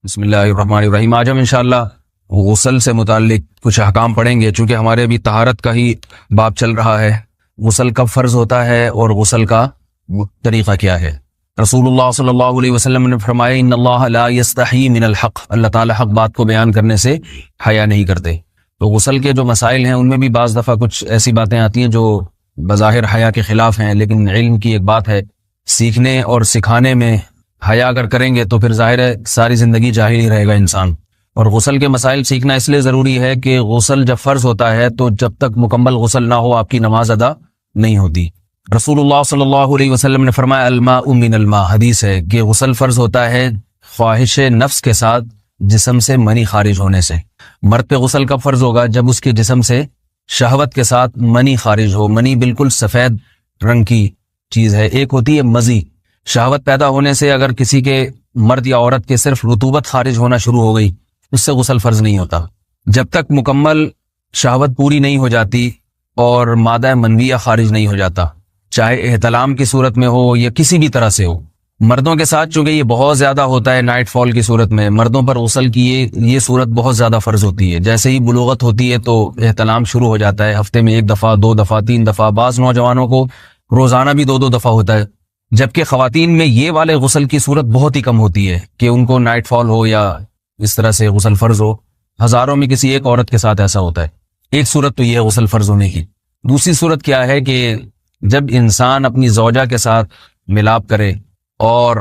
بسم اللہ الرحمن الرحیم۔ آج ہم انشاءاللہ غسل سے متعلق کچھ احکام پڑھیں گے، چونکہ ہمارے ابھی طہارت کا ہی باب چل رہا ہے۔ غسل کب فرض ہوتا ہے اور غسل کا طریقہ کیا ہے؟ رسول اللہ صلی اللہ علیہ وسلم نے فرمایا ان اللہ لا یستحی من الحق، اللہ تعالی حق بات کو بیان کرنے سے حیا نہیں کرتے۔ تو غسل کے جو مسائل ہیں ان میں بھی بعض دفعہ کچھ ایسی باتیں آتی ہیں جو بظاہر حیا کے خلاف ہیں، لیکن علم کی ایک بات ہے، سیکھنے اور سکھانے میں حیا اگر کریں گے تو پھر ظاہر ہے ساری زندگی جاہل ہی رہے گا انسان۔ اور غسل کے مسائل سیکھنا اس لیے ضروری ہے کہ غسل جب فرض ہوتا ہے تو جب تک مکمل غسل نہ ہو آپ کی نماز ادا نہیں ہوتی۔ رسول اللہ صلی اللہ علیہ وسلم نے فرمایا الماء من الماء، حدیث ہے کہ غسل فرض ہوتا ہے خواہش نفس کے ساتھ جسم سے منی خارج ہونے سے۔ مرد پہ غسل کب فرض ہوگا؟ جب اس کے جسم سے شہوت کے ساتھ منی خارج ہو۔ منی بالکل سفید رنگ کی چیز ہے، ایک ہوتی ہے مزی۔ شہوت پیدا ہونے سے اگر کسی کے مرد یا عورت کے صرف رطوبت خارج ہونا شروع ہو گئی اس سے غسل فرض نہیں ہوتا۔ جب تک مکمل شہوت پوری نہیں ہو جاتی اور مادہ منویہ خارج نہیں ہو جاتا، چاہے احتلام کی صورت میں ہو یا کسی بھی طرح سے ہو۔ مردوں کے ساتھ چونکہ یہ بہت زیادہ ہوتا ہے، نائٹ فال کی صورت میں مردوں پر غسل کی یہ صورت بہت زیادہ فرض ہوتی ہے۔ جیسے ہی بلوغت ہوتی ہے تو احتلام شروع ہو جاتا ہے، ہفتے میں 1 دفعہ 2 دفعہ 3 دفعہ، بعض نوجوانوں کو روزانہ بھی 2 دفعہ ہوتا ہے، جبکہ خواتین میں یہ والے غسل کی صورت بہت ہی کم ہوتی ہے کہ ان کو نائٹ فال ہو یا اس طرح سے غسل فرض ہو۔ ہزاروں میں کسی ایک عورت کے ساتھ ایسا ہوتا ہے۔ ایک صورت تو یہ ہے غسل فرض ہونے کی۔ دوسری صورت کیا ہے کہ جب انسان اپنی زوجہ کے ساتھ ملاپ کرے اور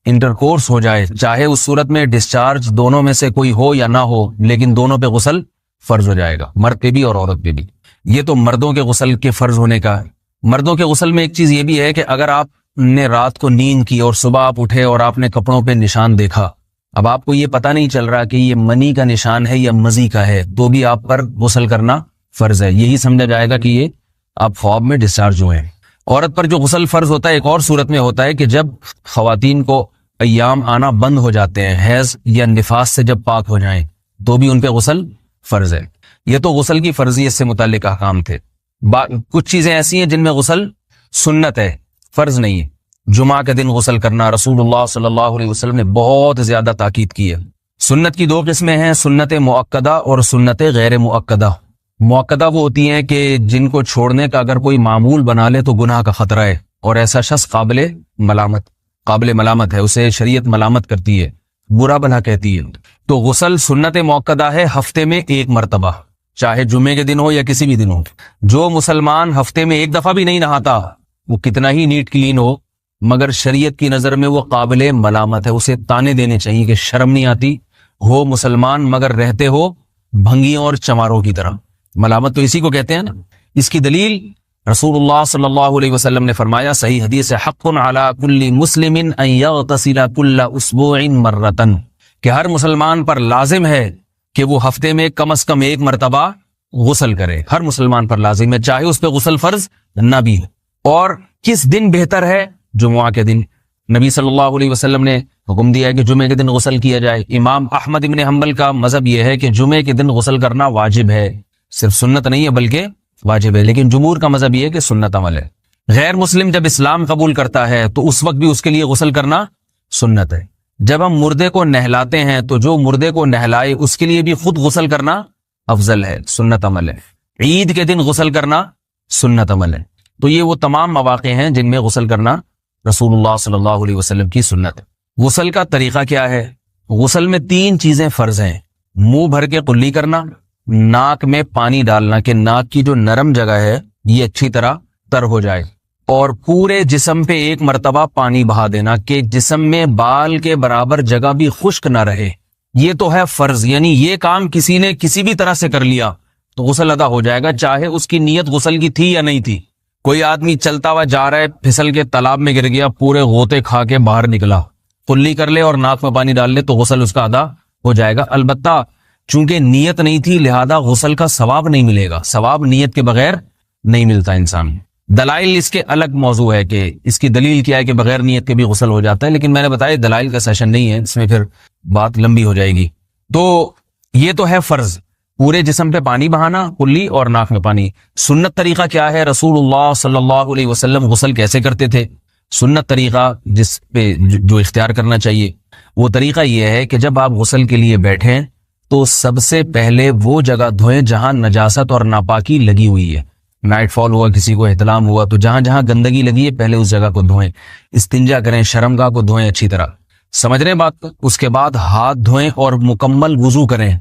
انٹرکورس ہو جائے، چاہے اس صورت میں ڈسچارج دونوں میں سے کوئی ہو یا نہ ہو، لیکن دونوں پہ غسل فرض ہو جائے گا، مرد پہ بھی اور عورت پہ بھی۔ یہ تو مردوں کے غسل کے فرض ہونے کا ہے۔ مردوں کے غسل میں ایک چیز یہ بھی ہے کہ اگر آپ نے رات کو نیند کی اور صبح آپ اٹھے اور آپ نے کپڑوں پہ نشان دیکھا، اب آپ کو یہ پتہ نہیں چل رہا کہ یہ منی کا نشان ہے یا مزی کا ہے، تو بھی آپ پر غسل کرنا فرض ہے۔ یہی سمجھا جائے گا کہ یہ آپ خواب میں ڈسچارج ہوئے ہیں۔ عورت پر جو غسل فرض ہوتا ہے ایک اور صورت میں ہوتا ہے کہ جب خواتین کو ایام آنا بند ہو جاتے ہیں، حیض یا نفاس سے جب پاک ہو جائیں تو بھی ان پہ غسل فرض ہے۔ یہ تو غسل کی فرضیت سے متعلق احکام تھے۔ کچھ چیزیں ایسی ہیں جن میں غسل سنت ہے، فرض نہیں ہے۔ جمعہ کے دن غسل کرنا رسول اللہ صلی اللہ علیہ وسلم نے بہت زیادہ تاکید کی ہے۔ سنت کی 2 قسمیں ہیں، سنت مؤکدہ اور سنت غیر مؤکدہ۔ مؤکدہ وہ ہوتی ہیں کہ جن کو چھوڑنے کا اگر کوئی معمول بنا لے تو گناہ کا خطرہ ہے اور ایسا شخص قابل ملامت ہے، اسے شریعت ملامت کرتی ہے، برا بھلا کہتی ہے۔ تو غسل سنت مؤکدہ ہے، ہفتے میں 1 مرتبہ، چاہے جمعے کے دن ہو یا کسی بھی دن ہو۔ جو مسلمان ہفتے میں 1 دفعہ بھی نہیں نہاتا، وہ کتنا ہی نیٹ کلین ہو، مگر شریعت کی نظر میں وہ قابل ملامت ہے، اسے تانے دینے چاہیے کہ شرم نہیں آتی ہو مسلمان مگر رہتے ہو بھنگیوں اور چماروں کی طرح۔ ملامت تو اسی کو کہتے ہیں نا۔ اس کی دلیل رسول اللہ صلی اللہ علیہ وسلم نے فرمایا، صحیح حدیث ہے، حق علی کل مسلم ان یغتسل کل اسبوع مرۃ، کہ ہر مسلمان پر لازم ہے کہ وہ ہفتے میں کم از کم 1 مرتبہ غسل کرے۔ ہر مسلمان پر لازم ہے، چاہے اس پہ غسل فرض نہ بھی ہو۔ اور کس دن بہتر ہے؟ جمعہ کے دن۔ نبی صلی اللہ علیہ وسلم نے حکم دیا ہے کہ جمعے کے دن غسل کیا جائے۔ امام احمد ابن حنبل کا مذہب یہ ہے کہ جمعے کے دن غسل کرنا واجب ہے، صرف سنت نہیں ہے بلکہ واجب ہے، لیکن جمہور کا مذہب یہ ہے کہ سنت عمل ہے۔ غیر مسلم جب اسلام قبول کرتا ہے تو اس وقت بھی اس کے لیے غسل کرنا سنت ہے۔ جب ہم مردے کو نہلاتے ہیں تو جو مردے کو نہلائے اس کے لیے بھی خود غسل کرنا افضل ہے، سنت عمل ہے۔ عید کے دن غسل کرنا سنت عمل ہے۔ تو یہ وہ تمام مواقع ہیں جن میں غسل کرنا رسول اللہ صلی اللہ علیہ وسلم کی سنت ہے۔ غسل کا طریقہ کیا ہے؟ غسل میں 3 چیزیں فرض ہیں، منہ بھر کے قلی کرنا، ناک میں پانی ڈالنا کہ ناک کی جو نرم جگہ ہے یہ اچھی طرح تر ہو جائے، اور پورے جسم پہ 1 مرتبہ پانی بہا دینا کہ جسم میں بال کے برابر جگہ بھی خشک نہ رہے۔ یہ تو ہے فرض، یعنی یہ کام کسی نے کسی بھی طرح سے کر لیا تو غسل ادا ہو جائے گا، چاہے اس کی نیت غسل کی تھی یا نہیں تھی۔ کوئی آدمی چلتا ہوا جا رہا ہے، پھسل کے تالاب میں گر گیا، پورے غوطے کھا کے باہر نکلا، قلی کر لے اور ناک میں پانی ڈال لے تو غسل اس کا ادا ہو جائے گا۔ البتہ چونکہ نیت نہیں تھی لہذا غسل کا ثواب نہیں ملے گا، ثواب نیت کے بغیر نہیں ملتا انسان۔ دلائل اس کے الگ موضوع ہے کہ اس کی دلیل کیا ہے کہ بغیر نیت کے بھی غسل ہو جاتا ہے، لیکن میں نے بتایا دلائل کا سیشن نہیں ہے، اس میں پھر بات لمبی ہو جائے گی۔ تو یہ تو ہے فرض، پورے جسم پہ پانی بہانا، کلی اور ناک میں پانی۔ سنت طریقہ کیا ہے؟ رسول اللہ صلی اللہ علیہ وسلم غسل کیسے کرتے تھے؟ سنت طریقہ جس پہ جو اختیار کرنا چاہیے، وہ طریقہ یہ ہے کہ جب آپ غسل کے لیے بیٹھیں تو سب سے پہلے وہ جگہ دھوئیں جہاں نجاست اور ناپاکی لگی ہوئی ہے. نائٹ فال ہوا, کسی کو احتلام ہوا, تو جہاں جہاں گندگی لگی ہے پہلے اس جگہ کو دھوئیں. استنجا کریں, شرمگاہ کو دھوئیں اچھی طرح. سمجھ رہے ہیں بات کو؟ اس کے بعد ہاتھ دھوئیں اور مکمل وضو کریں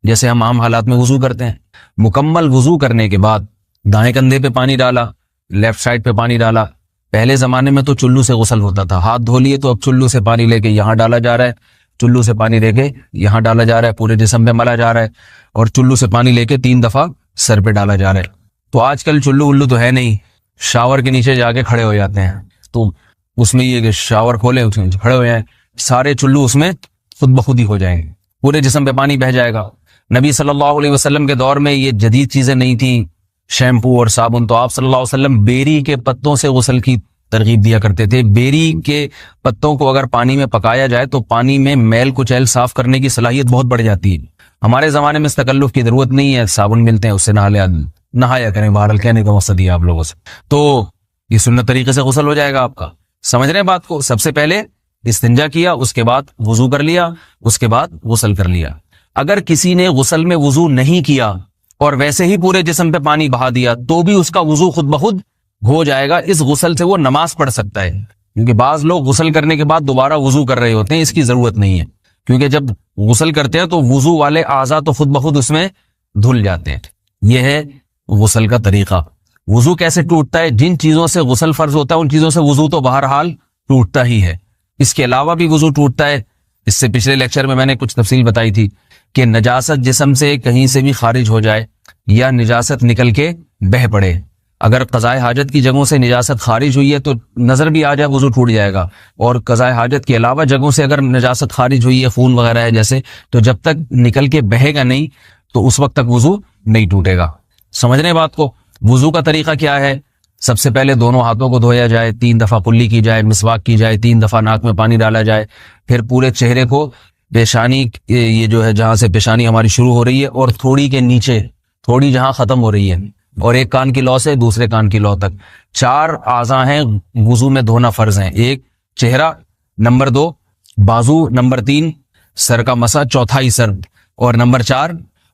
جیسے ہم عام حالات میں وضو کرتے ہیں. مکمل وضو کرنے کے بعد دائیں کندھے پہ پانی ڈالا, لیفٹ سائڈ پہ پانی ڈالا. پہلے زمانے میں تو چلو سے غسل ہوتا تھا, ہاتھ دھو لیے تو اب چلو سے پانی لے کے یہاں ڈالا جا رہا ہے, چلو سے پانی لے کے یہاں ڈالا جا رہا ہے, پورے جسم پہ ملا جا رہا ہے, اور چلو سے پانی لے کے 3 دفعہ سر پہ ڈالا جا رہا ہے. تو آج کل چلو الو تو ہے نہیں, شاور کے نیچے جا کے کھڑے ہو جاتے ہیں. تو اس میں یہ کہ شاور کھولے اس میں کھڑے ہو جائیں, سارے چلو اس میں خود بخود ہی ہو جائیں گے, پورے جسم پہ پانی بہہ جائے گا. نبی صلی اللہ علیہ وسلم کے دور میں یہ جدید چیزیں نہیں تھیں, شیمپو اور صابن. تو آپ صلی اللہ علیہ وسلم بیری کے پتوں سے غسل کی ترغیب دیا کرتے تھے. بیری کے پتوں کو اگر پانی میں پکایا جائے تو پانی میں میل کچیل صاف کرنے کی صلاحیت بہت بڑھ جاتی ہے. ہمارے زمانے میں اس تکلف کی ضرورت نہیں ہے, صابن ملتے ہیں اس سے نہایا کریں. بہرحال کہنے کا مقصد یہ آپ لوگوں سے, تو یہ سنت طریقے سے غسل ہو جائے گا آپ کا. سمجھ رہے ہیں بات کو؟ سب سے پہلے استنجا کیا, اس کے بعد وضو کر لیا, اس کے بعد غسل کر لیا. اگر کسی نے غسل میں وضو نہیں کیا اور ویسے ہی پورے جسم پہ پانی بہا دیا تو بھی اس کا وضو خود بخود ہو جائے گا. اس غسل سے وہ نماز پڑھ سکتا ہے, کیونکہ بعض لوگ غسل کرنے کے بعد دوبارہ وضو کر رہے ہوتے ہیں. اس کی ضرورت نہیں ہے, کیونکہ جب غسل کرتے ہیں تو وضو والے اعضاء تو خود بخود اس میں دھل جاتے ہیں. یہ ہے غسل کا طریقہ. وضو کیسے ٹوٹتا ہے؟ جن چیزوں سے غسل فرض ہوتا ہے ان چیزوں سے وضو تو بہرحال ٹوٹتا ہی ہے. اس کے علاوہ بھی وضو ٹوٹتا ہے. اس سے پچھلے لیکچر میں نے کچھ تفصیل بتائی تھی کہ نجاست جسم سے کہیں سے بھی خارج ہو جائے یا نجاست نکل کے بہہ پڑے. اگر قضاء حاجت کی جگہوں سے نجاست خارج ہوئی ہے تو نظر بھی آ جائے وضو ٹوٹ جائے گا, اور قضاء حاجت کے علاوہ جگہوں سے اگر نجاست خارج ہوئی ہے, خون وغیرہ ہے جیسے, تو جب تک نکل کے بہے گا نہیں تو اس وقت تک وضو نہیں ٹوٹے گا. سمجھ رہے ہیں بات کو؟ وضو کا طریقہ کیا ہے؟ سب سے پہلے دونوں ہاتھوں کو دھویا جائے, 3 دفعہ کلی کی جائے, مسواک کی جائے, 3 دفعہ ناک میں پانی ڈالا جائے, پھر پورے چہرے کو پیشانی, یہ جو ہے جہاں سے پیشانی ہماری شروع ہو رہی ہے اور تھوڑی کے نیچے, تھوڑی جہاں ختم ہو رہی ہے, اور ایک کان کی لو سے دوسرے کان کی لو تک 4 اعضاء ہیں وضو میں دھونا فرض ہیں. 1 چہرہ, نمبر 2 بازو, نمبر 3 سر کا مسا, چوتھا ہی سر, اور نمبر 4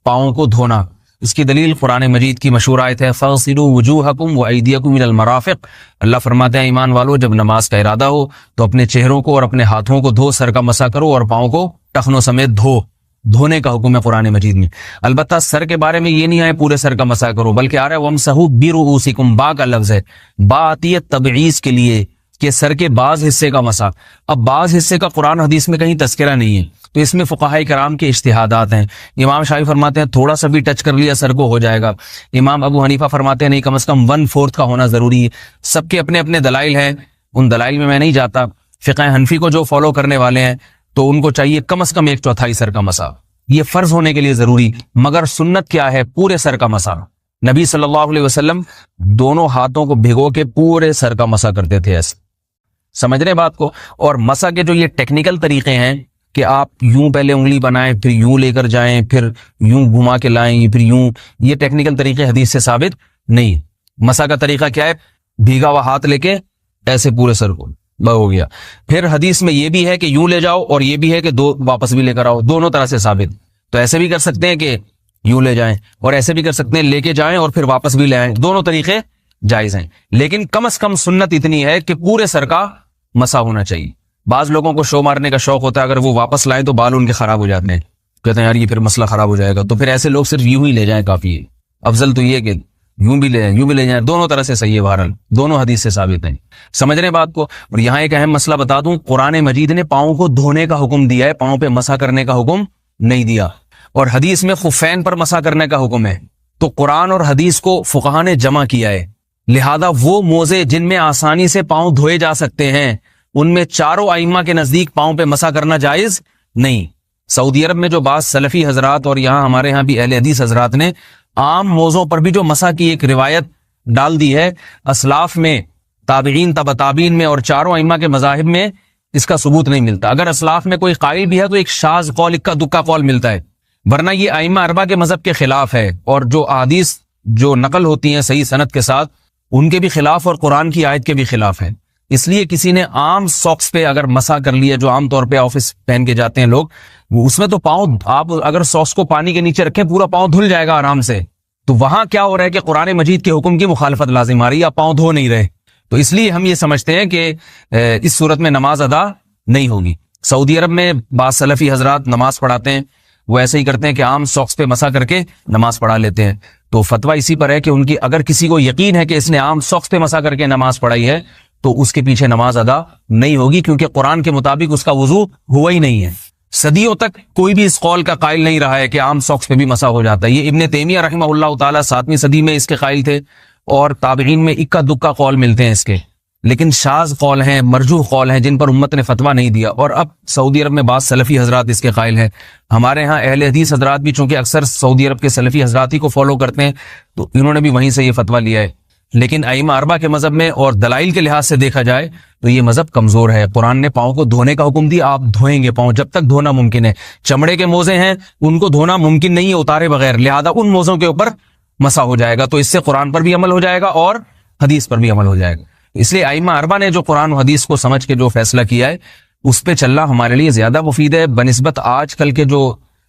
پاؤں کو دھونا. اس کی دلیل قرآن مجید کی مشہور آیت ہے فَاغْسِلُوا وُجُوهَكُمْ وَأَيْدِيَكُمْ إِلَى الْمَرَافِقِ. اللہ فرماتے ہیں ایمان والو, جب نماز کا ارادہ ہو تو اپنے چہروں کو اور اپنے ہاتھوں کو دھو, سر کا مسا کرو اور پاؤں کو ٹخنوں سمیت دھو. دھونے کا حکم ہے قرآن مجید میں. البتہ سر کے بارے میں یہ نہیں ہے پورے سر کا مسا کرو, بلکہ آ رہا ہے وَامْسَحُوا بِرُؤُوسِكُمْ. با کا لفظ ہے, با آتی ہے تبعیض کے لیے کہ سر کے بعض حصے کا مسا. اب بعض حصے کا قرآن حدیث میں کہیں تذکرہ نہیں ہے, تو اس میں فقہاء کرام کے اجتہادات ہیں. امام شافعی فرماتے ہیں تھوڑا سا بھی ٹچ کر لیا سر کو ہو جائے گا. امام ابو حنیفہ فرماتے ہیں نہیں, کم از کم 1/4 کا ہونا ضروری ہے. سب کے اپنے اپنے دلائل ہیں, ان دلائل میں نہیں جاتا. فقہ حنفی کو جو فالو کرنے والے ہیں تو ان کو چاہیے کم از کم 1/4 سر کا مسا, یہ فرض ہونے کے لیے ضروری. مگر سنت کیا ہے؟ پورے سر کا مسا. نبی صلی اللہ علیہ وسلم دونوں ہاتھوں کو بھگو کے پورے سر کا مسا کرتے تھے ایسے. سمجھ رہے بات کو؟ اور مسا کے جو یہ ٹیکنیکل طریقے ہیں کہ آپ یوں پہلے انگلی بنائیں, پھر یوں لے کر جائیں, پھر یوں گھما کے لائیں, پھر یوں, یہ ٹیکنیکل طریقے حدیث سے ثابت نہیں. مسا کا طریقہ کیا ہے؟ بھیگا ہوا ہاتھ لے کے ایسے پورے سر کو ہو گیا. پھر حدیث میں یہ بھی ہے کہ یوں لے جاؤ اور یہ بھی ہے کہ 2 واپس بھی لے کر آؤ, دونوں طرح سے ثابت. تو ایسے بھی کر سکتے ہیں کہ یوں لے جائیں, اور ایسے بھی کر سکتے ہیں لے کے جائیں اور پھر واپس بھی لے آئیں, دونوں طریقے جائز ہیں. لیکن کم از کم سنت اتنی ہے کہ پورے سر کا مسا ہونا چاہیے. بعض لوگوں کو شو مارنے کا شوق ہوتا ہے, اگر وہ واپس لائیں تو بال ان کے خراب ہو جاتے ہیں, کہتے ہیں یار یہ پھر مسئلہ خراب ہو جائے گا. تو پھر ایسے لوگ صرف یوں ہی لے جائیں کافی ہے. افضل تو یہ کہ یوں بھی لے جائیں, یوں بھی لے جائیں, دونوں طرح سے صحیح ہے. بہرحال دونوں حدیث سے ثابت ہیں. سمجھ رہے ہیں بات کو؟ اور یہاں ایک اہم مسئلہ بتا دوں, قرآن مجید نے پاؤں کو دھونے کا حکم دیا ہے, پاؤں پہ مسا کرنے کا حکم نہیں دیا. اور حدیث میں خفین پر مسا کرنے کا حکم ہے. تو قرآن اور حدیث کو فقہا نے جمع کیا ہے. لہذا وہ موزے جن میں آسانی سے پاؤں دھوئے جا سکتے ہیں ان میں چاروں ائمہ کے نزدیک پاؤں پہ مسا کرنا جائز نہیں. سعودی عرب میں جو بعض سلفی حضرات اور یہاں ہمارے ہاں بھی اہل حدیث حضرات نے عام موزوں پر بھی جو مسا کی ایک روایت ڈال دی ہے, اسلاف میں, تابعین, تبع تابعین میں اور چاروں ائمہ کے مذاہب میں اس کا ثبوت نہیں ملتا. اگر اسلاف میں کوئی قائل بھی ہے تو ایک شاذ قول, اکا دکا قول ملتا ہے, ورنہ یہ ائمہ اربعہ کے مذہب کے خلاف ہے. اور جو احادیث جو نقل ہوتی ہیں صحیح سند کے ساتھ ان کے بھی خلاف اور قرآن کی آیت کے بھی خلاف ہے. اس لیے کسی نے عام ساکس پہ اگر مسا کر لیا، جو عام طور پہ آفس پہن کے جاتے ہیں لوگ، اس میں تو پاؤں، آپ اگر ساکس کو پانی کے نیچے رکھیں پورا پاؤں دھل جائے گا آرام سے. تو وہاں کیا ہو رہا ہے کہ قرآن مجید کے حکم کی مخالفت لازم آ رہی ہے، آپ پاؤں دھو نہیں رہے. تو اس لیے ہم یہ سمجھتے ہیں کہ اس صورت میں نماز ادا نہیں ہوگی. سعودی عرب میں بعض سلفی حضرات نماز پڑھاتے ہیں، وہ ایسے ہی کرتے ہیں کہ عام ساکس پہ مسا کر کے نماز پڑھا لیتے ہیں. تو فتویٰ اسی پر ہے کہ ان کی اگر کسی کو یقین ہے کہ اس نے عام ساکس پہ مسا کر کے نماز پڑھائی ہے تو اس کے پیچھے نماز ادا نہیں ہوگی، کیونکہ قرآن کے مطابق اس کا وضو ہوا ہی نہیں ہے. صدیوں تک کوئی بھی اس قول کا قائل نہیں رہا ہے کہ عام ساکس پہ بھی مسا ہو جاتا ہے. یہ ابن تیمیہ رحمہ اللہ تعالیٰ 7ویں صدی میں اس کے قائل تھے، اور تابعین میں اکا دکا قول ملتے ہیں اس کے، لیکن شاذ قول ہیں، مرجوح قول ہیں جن پر امت نے فتویٰ نہیں دیا. اور اب سعودی عرب میں بعض سلفی حضرات اس کے قائل ہیں. ہمارے ہاں اہل حدیث حضرات بھی چونکہ اکثر سعودی عرب کے سلفی حضرات ہی کو فالو کرتے ہیں، تو انہوں نے بھی وہیں سے یہ فتویٰ لیا ہے. لیکن ائمہ اربعہ کے مذہب میں اور دلائل کے لحاظ سے دیکھا جائے تو یہ مذہب کمزور ہے. قرآن نے پاؤں کو دھونے کا حکم دیا، آپ دھوئیں گے پاؤں جب تک دھونا ممکن ہے. چمڑے کے موزے ہیں ان کو دھونا ممکن نہیں ہے اتارے بغیر، لہذا ان موزوں کے اوپر مسا ہو جائے گا. تو اس سے قرآن پر بھی عمل ہو جائے گا اور حدیث پر بھی عمل ہو جائے گا. اس لیے ائمہ اربعہ نے جو قرآن و حدیث کو سمجھ کے جو فیصلہ کیا ہے اس پہ چلنا ہمارے لیے زیادہ مفید ہے بنسبت آج کل کے جو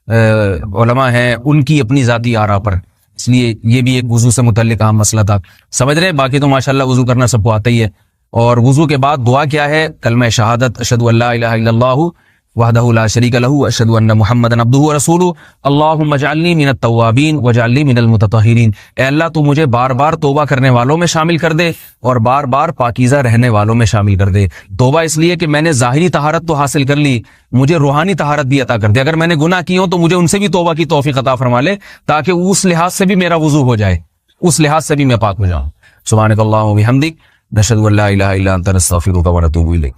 علماء ہیں ان کی اپنی ذاتی آراء پر. اس لیے یہ بھی ایک وضو سے متعلق اہم مسئلہ تھا. سمجھ رہے ہیں؟ باقی تو ماشاءاللہ وضو کرنا سب کو آتا ہی ہے. اور وضو کے بعد دعا کیا ہے؟ کلمہ شہادت، اشہد ان لا الہ الا اللہ وحدہ لا شریک لہ اشہد ان محمدا عبدہ ورسولہ اللہم اجعلنی من التوابین واجعلنی من المتطہرین. اے اللہ تو مجھے بار بار توبہ کرنے والوں میں شامل کر دے اور بار بار پاکیزہ رہنے والوں میں شامل کر دے. توبہ اس لیے کہ میں نے ظاہری طہارت تو حاصل کر لی، مجھے روحانی طہارت بھی عطا کر دے. اگر میں نے گناہ کی ہوں تو مجھے ان سے بھی توبہ کی توفیق عطا فرما لے، تاکہ اس لحاظ سے بھی میرا وضو ہو جائے، اس لحاظ سے بھی میں پاک ہو جاؤں. سبحانک اللہم و بحمدک، نشہد ان لا الہ الا انت، نستغفرک و نتوب الیک.